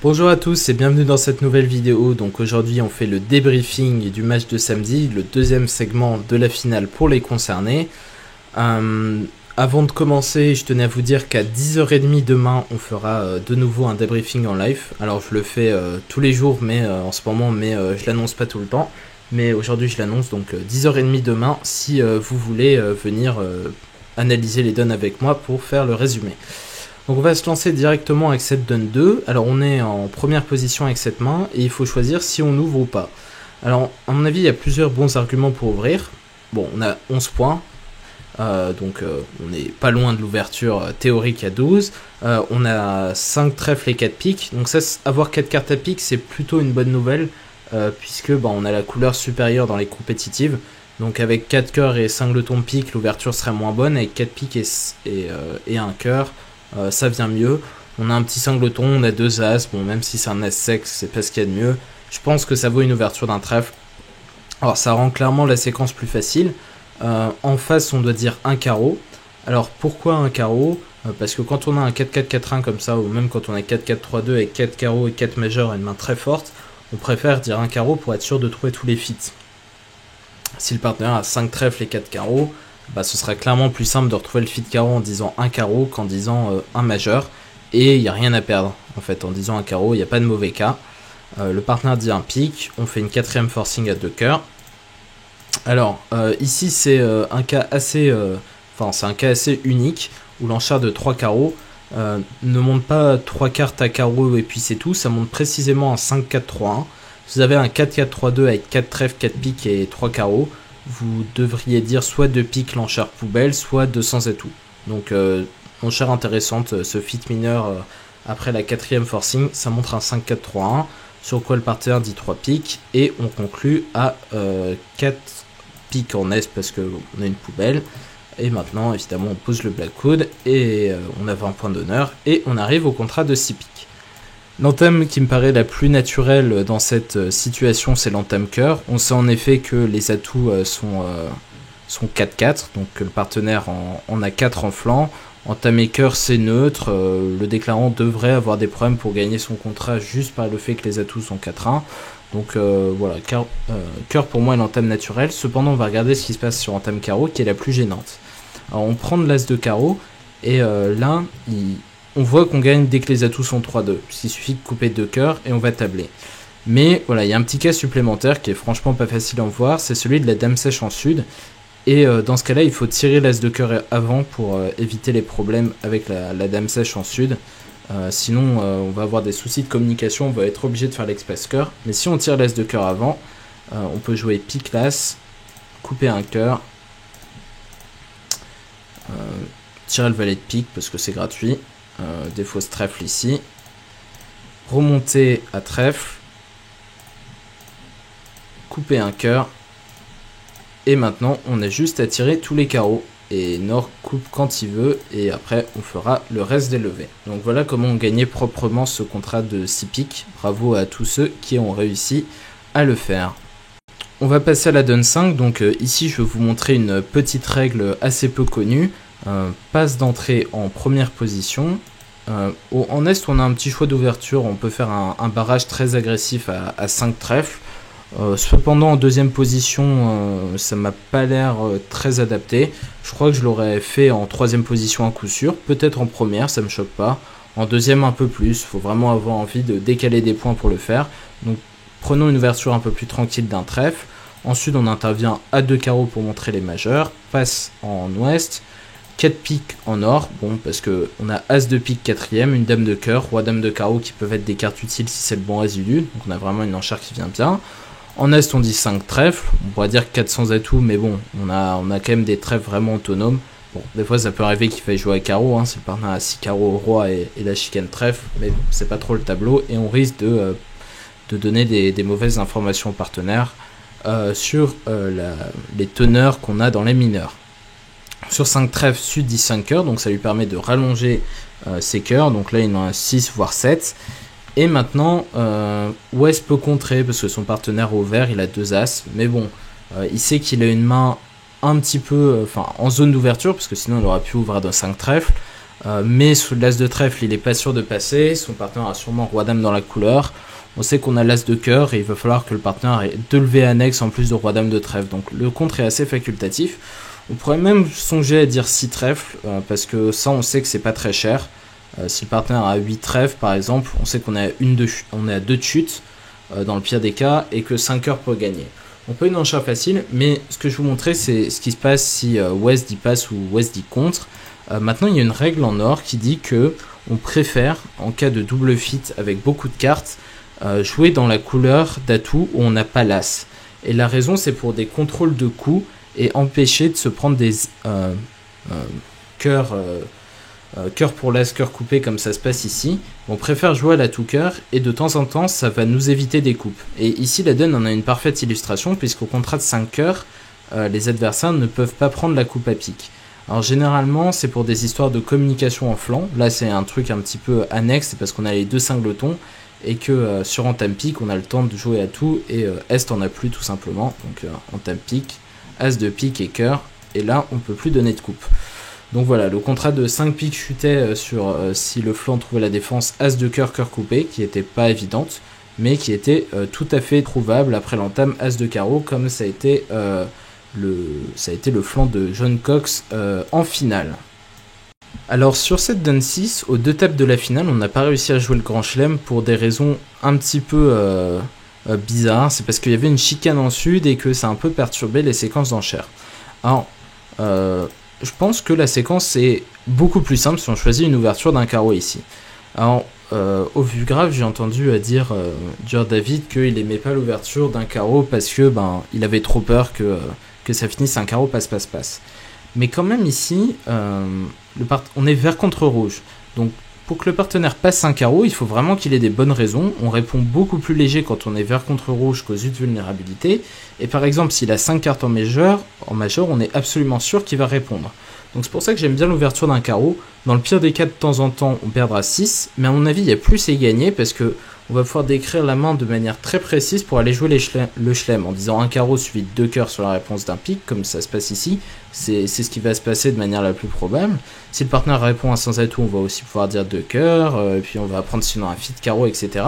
Bonjour à tous et bienvenue dans cette nouvelle vidéo. Donc aujourd'hui on fait le débriefing du match de samedi, le deuxième segment de la finale pour les concernés. Avant de commencer, je tenais à vous dire qu'à 10h30 demain on fera de nouveau un débriefing en live. Alors je le fais tous les jours mais en ce moment je l'annonce pas tout le temps. Mais aujourd'hui je l'annonce, donc 10h30 demain si vous voulez venir analyser les donnes avec moi pour faire le résumé. Donc on va se lancer directement avec cette donne 2. Alors on est en première position avec cette main et il faut choisir si on ouvre ou pas. Alors à mon avis il y a plusieurs bons arguments pour ouvrir. Bon, on a 11 points, donc on n'est pas loin de l'ouverture théorique à 12. On a 5 trèfles et 4 piques, donc ça, avoir 4 cartes à pique c'est plutôt une bonne nouvelle puisque on a la couleur supérieure dans les compétitives. Donc avec 4 cœurs et 5 jetons pique, l'ouverture serait moins bonne. Avec 4 piques et un cœur, ça vient mieux. On a un petit singleton, on a 2 as, bon même si c'est un as sec, c'est pas ce qu'il y a de mieux. Je pense que ça vaut une ouverture d'un trèfle. Alors ça rend clairement la séquence plus facile. En face on doit dire un carreau. Alors pourquoi un carreau? Parce que quand on a un 4-4-4-1 comme ça, ou même quand on a 4-4-3-2 avec 4 carreaux et 4 majeurs et une main très forte, on préfère dire un carreau pour être sûr de trouver tous les fits. Si le partenaire a 5 trèfles et 4 carreaux, ce sera clairement plus simple de retrouver le fit carreau en disant un carreau qu'en disant un majeur. Et il n'y a rien à perdre. En fait, en disant un carreau, il n'y a pas de mauvais cas. Le partenaire dit un pique, on fait une quatrième forcing à 2 cœurs. Alors, ici, c'est un cas assez unique où l'enchère de 3 carreaux ne monte pas 3 cartes à carreaux et puis c'est tout. Ça monte précisément un 5-4-3-1. Si vous avez un 4-4-3-2 avec 4 trèfles, 4 piques et 3 carreaux, vous devriez dire soit 2 piques l'enchère poubelle, soit 200 atouts. Donc enchère intéressante, ce fit mineur après la quatrième forcing, ça montre un 5-4-3-1, sur quoi le partenaire dit 3 piques, et on conclut à 4 piques en S parce qu'on a une poubelle. Et maintenant évidemment on pose le blackwood et on a 20 points d'honneur et on arrive au contrat de 6 piques. L'entame qui me paraît la plus naturelle dans cette situation, c'est l'entame cœur. On sait en effet que les atouts sont 4-4, donc que le partenaire en a 4 en flanc. Entamer cœur, c'est neutre. Le déclarant devrait avoir des problèmes pour gagner son contrat juste par le fait que les atouts sont 4-1. Donc voilà, cœur pour moi est l'entame naturelle. Cependant, on va regarder ce qui se passe sur entame carreau, qui est la plus gênante. Alors on prend de l'as de carreau, et là, on voit qu'on gagne dès que les atouts sont 3-2, puisqu'il suffit de couper 2 cœurs et on va tabler. Mais voilà, il y a un petit cas supplémentaire qui est franchement pas facile à en voir, c'est celui de la dame sèche en sud. Et dans ce cas-là, il faut tirer l'as de cœur avant pour éviter les problèmes avec la dame sèche en sud. Sinon, on va avoir des soucis de communication, on va être obligé de faire l'express cœur. Mais si on tire l'as de cœur avant, on peut jouer pique l'as, couper un cœur, tirer le valet de pique parce que c'est gratuit. Des fausses trèfles ici, remonter à trèfle, couper un cœur, et maintenant on a juste à tirer tous les carreaux et Nord coupe quand il veut et après on fera le reste des levées. Donc voilà comment on gagnait proprement ce contrat de 6 piques. Bravo à tous ceux qui ont réussi à le faire. On va passer à la donne 5, donc ici je vais vous montrer une petite règle assez peu connue. Passe d'entrée en première position. En Est, on a un petit choix d'ouverture. On peut faire un barrage très agressif à 5 trèfles. Cependant, en deuxième position, ça m'a pas l'air très adapté. Je crois que je l'aurais fait en troisième position à coup sûr. Peut-être en première, ça me choque pas. En deuxième, un peu plus. Il faut vraiment avoir envie de décaler des points pour le faire. Donc, prenons une ouverture un peu plus tranquille d'un trèfle. Ensuite, on intervient à 2 carreaux pour montrer les majeurs. Passe en Ouest. 4 piques en or, bon parce que on a as de pique quatrième, une dame de cœur, roi dame de carreau qui peuvent être des cartes utiles si c'est le bon résidu, donc on a vraiment une enchère qui vient bien. En Est on dit 5 trèfles, on pourrait dire 400 atouts, mais bon, on a quand même des trèfles vraiment autonomes. Bon, des fois ça peut arriver qu'il faille jouer à carreau, si le partenaire a 6 carreaux au roi et la chicane trèfle, mais bon, c'est pas trop le tableau, et on risque de donner des mauvaises informations au partenaire sur les teneurs qu'on a dans les mineurs. Sur 5 trèfles, sud dit 5 cœurs, donc ça lui permet de rallonger ses cœurs. Donc là, il en a 6 voire 7. Et maintenant, Ouest peut contrer parce que son partenaire au vert, il a 2 as. Mais bon, il sait qu'il a une main un petit peu en zone d'ouverture, parce que sinon il aurait pu ouvrir de 5 trèfles. mais sous l'as de trèfle, il n'est pas sûr de passer. Son partenaire a sûrement roi-dame dans la couleur. On sait qu'on a l'as de cœur et il va falloir que le partenaire ait 2 levées annexes en plus de roi-dame de trèfle. Donc le contre est assez facultatif. On pourrait même songer à dire 6 trèfles, parce que ça, on sait que c'est pas très cher. Si le partenaire a 8 trèfles, par exemple, on sait qu'on est à 2 de chute, dans le pire des cas, et que 5 cœurs pour gagner. On peut une enchère facile, mais ce que je vais vous montrer, c'est ce qui se passe si West dit passe ou West dit contre. Maintenant, il y a une règle en or qui dit que on préfère, en cas de double fit avec beaucoup de cartes, jouer dans la couleur d'atout où on n'a pas l'as. Et la raison, c'est pour des contrôles de coups et empêcher de se prendre des cœurs pour l'as, cœur coupé comme ça se passe ici. On préfère jouer à la tout cœur et de temps en temps, ça va nous éviter des coupes. Et ici, la donne en a une parfaite illustration puisqu'au contrat de 5 cœurs, les adversaires ne peuvent pas prendre la coupe à pique. Alors généralement, c'est pour des histoires de communication en flanc. Là, c'est un truc un petit peu annexe, c'est parce qu'on a les 2 cingletons et que sur Entame pique, on a le temps de jouer à tout et Est en a plus tout simplement. Donc Entame pique, As de pique et cœur, et là, on peut plus donner de coupe. Donc voilà, le contrat de 5 piques chutait sur si le flanc trouvait la défense As de cœur, cœur coupé, qui était pas évidente, mais qui était tout à fait trouvable après l'entame As de carreau, comme ça a été le flanc de John Cox en finale. Alors sur cette Donne 6, aux 2 tables de la finale, on n'a pas réussi à jouer le Grand Chelem pour des raisons un petit peu bizarres. C'est parce qu'il y avait une chicane en sud et que ça a un peu perturbé les séquences d'enchères. Alors, je pense que la séquence est beaucoup plus simple si on choisit une ouverture d'un carreau ici. Alors, au vu grave, j'ai entendu dire David qu'il aimait pas l'ouverture d'un carreau parce que il avait trop peur que ça finisse un carreau passe-passe-passe. Mais quand même ici, on est vert contre rouge. Donc pour que le partenaire passe un carreau, il faut vraiment qu'il ait des bonnes raisons. On répond beaucoup plus léger quand on est vert contre rouge qu'aux yeux de vulnérabilité. Et par exemple, s'il a 5 cartes en majeur, on est absolument sûr qu'il va répondre. Donc c'est pour ça que j'aime bien l'ouverture d'un carreau. Dans le pire des cas, de temps en temps, on perdra 6. Mais à mon avis, il y a plus à y gagner parce que on va pouvoir décrire la main de manière très précise pour aller jouer le chelem en disant un carreau suivi de 2 cœurs sur la réponse d'un pic, comme ça se passe ici. C'est ce qui va se passer de manière la plus probable. Si le partenaire répond à sans atout, on va aussi pouvoir dire 2 cœurs, et puis on va apprendre sinon un fit carreau, etc.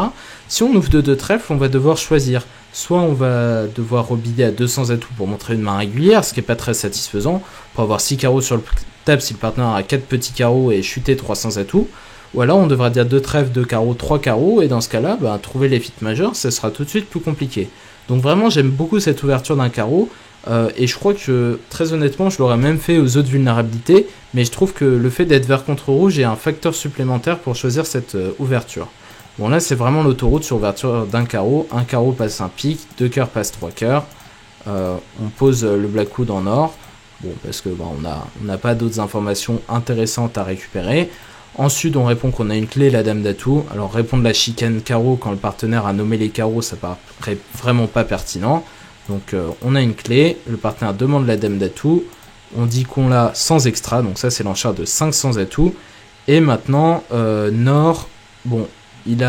Si on ouvre de 2 trèfles, on va devoir choisir. Soit on va devoir rebider à 2 sans atout pour montrer une main régulière, ce qui n'est pas très satisfaisant, pour avoir 6 carreaux sur le table si le partenaire a 4 petits carreaux et chuter 3 sans atout. Ou alors on devra dire 2 trèfles, 2 carreaux, 3 carreaux, et dans ce cas-là, trouver les fits majeurs, ça sera tout de suite plus compliqué. Donc vraiment, j'aime beaucoup cette ouverture d'un carreau, et je crois que, très honnêtement, je l'aurais même fait aux autres vulnérabilités, mais je trouve que le fait d'être vert contre rouge est un facteur supplémentaire pour choisir cette ouverture. Bon là, c'est vraiment l'autoroute sur ouverture d'un carreau. Un carreau passe un pic, 2 cœurs passent 3 cœurs. On pose le Blackwood en or, bon, parce que on n'a pas d'autres informations intéressantes à récupérer. Ensuite, on répond qu'on a une clé, la dame d'atout. Alors, répondre la chicane carreau quand le partenaire a nommé les carreaux, ça paraît vraiment pas pertinent. Donc, on a une clé, le partenaire demande la dame d'atout. On dit qu'on l'a sans extra, donc ça, c'est l'enchère de 5 sans atout. Et maintenant, Nord, bon, il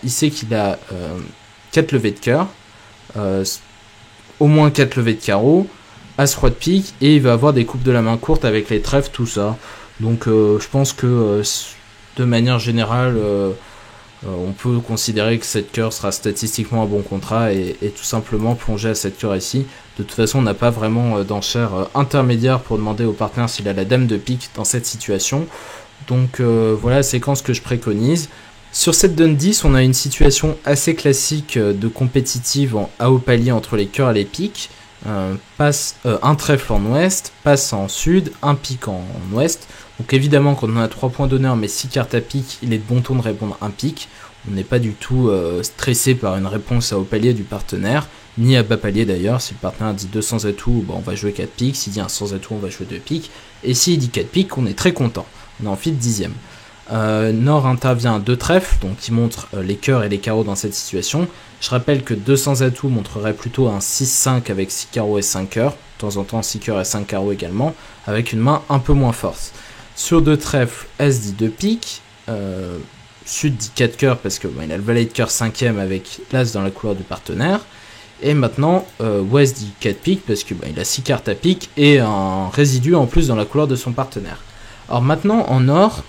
sait qu'il a 4 levées de cœur, au moins 4 levées de carreau, As roi de pique, et il va avoir des coupes de la main courte avec les trèfles, tout ça. Donc, je pense que de manière générale, on peut considérer que 7 cœurs sera statistiquement un bon contrat et tout simplement plonger à 7 cœurs ici. De toute façon, on n'a pas vraiment d'enchère intermédiaire pour demander au partenaire s'il a la dame de pique dans cette situation. Donc voilà la séquence que je préconise. Sur cette Donne 10, on a une situation assez classique de compétitive à haut palier entre les cœurs et les piques. Un trèfle en ouest, passe en sud, un pic en ouest. Donc évidemment, quand on a 3 points d'honneur mais 6 cartes à pique, il est de bon ton de répondre un pic. On n'est pas du tout stressé par une réponse à haut palier du partenaire, ni à bas palier d'ailleurs. Si le partenaire dit 2 sans atout, on va jouer 4 piques. S'il dit un sans atout, on va jouer 2 piques. Et s'il dit 4 piques, on est très content. On est en fit 10ème. Nord intervient à 2 trèfles, donc il montre les cœurs et les carreaux dans cette situation. Je rappelle que 2 sans atout montrerait plutôt un 6-5 avec 6 carreaux et 5 cœurs. De temps en temps 6 cœurs et 5 carreaux également, avec une main un peu moins forte. Sur 2 trèfles, As dit 2 piques. Sud dit 4 cœurs parce qu'il a le valet de cœur 5ème avec l'As dans la couleur du partenaire. Et maintenant, West dit 4 piques parce qu'il a 6 cartes à pique et un résidu en plus dans la couleur de son partenaire. Alors maintenant, en or,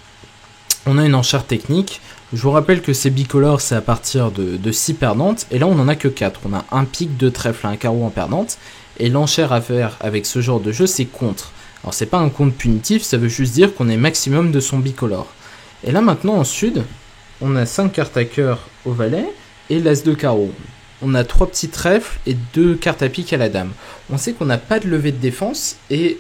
on a une enchère technique. Je vous rappelle que ces bicolores, c'est à partir de 6 perdantes, et là on n'en a que 4. On a un pic, 2 trèfles, un carreau en perdante, et l'enchère à faire avec ce genre de jeu, c'est contre. Alors c'est pas un compte punitif, ça veut juste dire qu'on est maximum de son bicolore. Et là maintenant en sud, on a 5 cartes à cœur au valet, et l'as de carreau. On a 3 petits trèfles et 2 cartes à pique à la dame. On sait qu'on n'a pas de levée de défense, et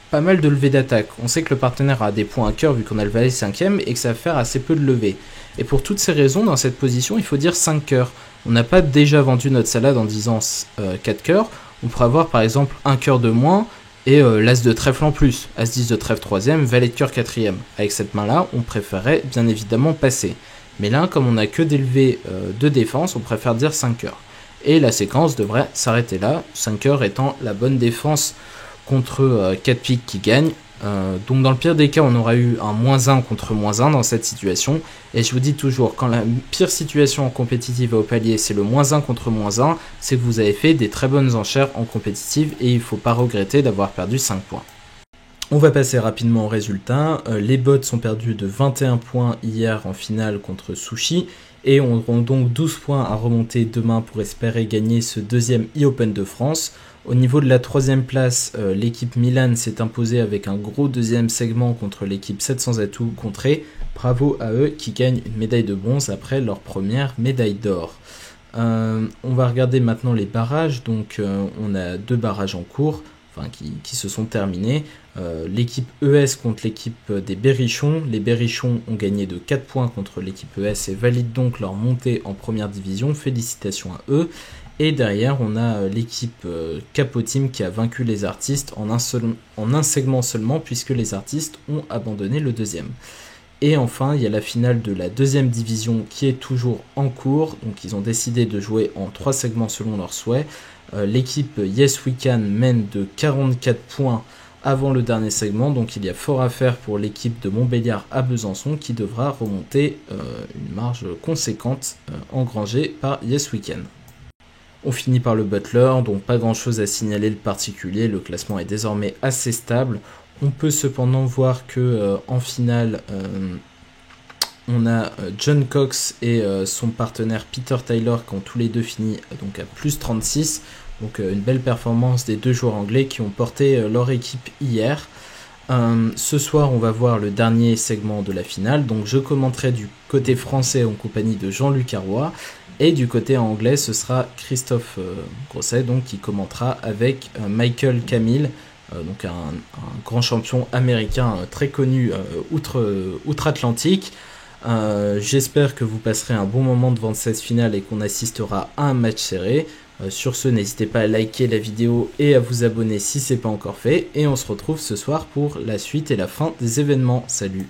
pas mal de levée d'attaque. On sait que le partenaire a des points à cœur vu qu'on a le valet 5ème et que ça va faire assez peu de levée. Et pour toutes ces raisons, dans cette position, il faut dire 5 cœurs. On n'a pas déjà vendu notre salade en disant 4 cœurs. On pourrait avoir par exemple un cœur de moins et l'as de trèfle en plus. As 10 de trèfle 3ème, valet de cœur 4ème. Avec cette main-là, on préférait bien évidemment passer. Mais là, comme on n'a que des levées de défense, on préfère dire 5 cœurs. Et la séquence devrait s'arrêter là, 5 cœurs étant la bonne défense contre 4 piques qui gagnent. Donc dans le pire des cas, on aura eu un -1 contre -1 dans cette situation. Et je vous dis toujours, quand la pire situation en compétitive au palier, c'est le -1 contre -1, c'est que vous avez fait des très bonnes enchères en compétitive et il ne faut pas regretter d'avoir perdu 5 points. On va passer rapidement aux résultats. Les bots sont perdus de 21 points hier en finale contre Sushi et on aura donc 12 points à remonter demain pour espérer gagner ce deuxième e-Open de France. Au niveau de la troisième place, l'équipe Milan s'est imposée avec un gros deuxième segment contre l'équipe 700 atouts contrée. Bravo à eux qui gagnent une médaille de bronze après leur première médaille d'or. On va regarder maintenant les barrages. Donc on a 2 barrages en cours, enfin qui se sont terminés. L'équipe ES contre l'équipe des Berrichons. Les Berrichons ont gagné de 4 points contre l'équipe ES et valident donc leur montée en première division. Félicitations à eux. Et derrière, on a l'équipe Capo Team qui a vaincu les artistes en un segment seulement, puisque les artistes ont abandonné le deuxième. Et enfin, il y a la finale de la deuxième division qui est toujours en cours. Donc ils ont décidé de jouer en 3 segments selon leurs souhaits. L'équipe Yes We Can mène de 44 points avant le dernier segment. Donc il y a fort à faire pour l'équipe de Montbéliard à Besançon qui devra remonter une marge conséquente engrangée par Yes We Can. On finit par le Butler, donc pas grand chose à signaler de particulier, le classement est désormais assez stable. On peut cependant voir que en finale, on a John Cox et son partenaire Peter Taylor qui ont tous les deux fini donc à plus 36. Donc une belle performance des 2 joueurs anglais qui ont porté leur équipe hier. Ce soir, on va voir le dernier segment de la finale. Donc je commenterai du côté français en compagnie de Jean-Luc Arroy. Et du côté anglais, ce sera Christophe Grosset donc, qui commentera avec Michael Camille, donc un grand champion américain très connu outre-Atlantique. J'espère que vous passerez un bon moment devant cette finale et qu'on assistera à un match serré. Sur ce, n'hésitez pas à liker la vidéo et à vous abonner si ce n'est pas encore fait. Et on se retrouve ce soir pour la suite et la fin des événements. Salut!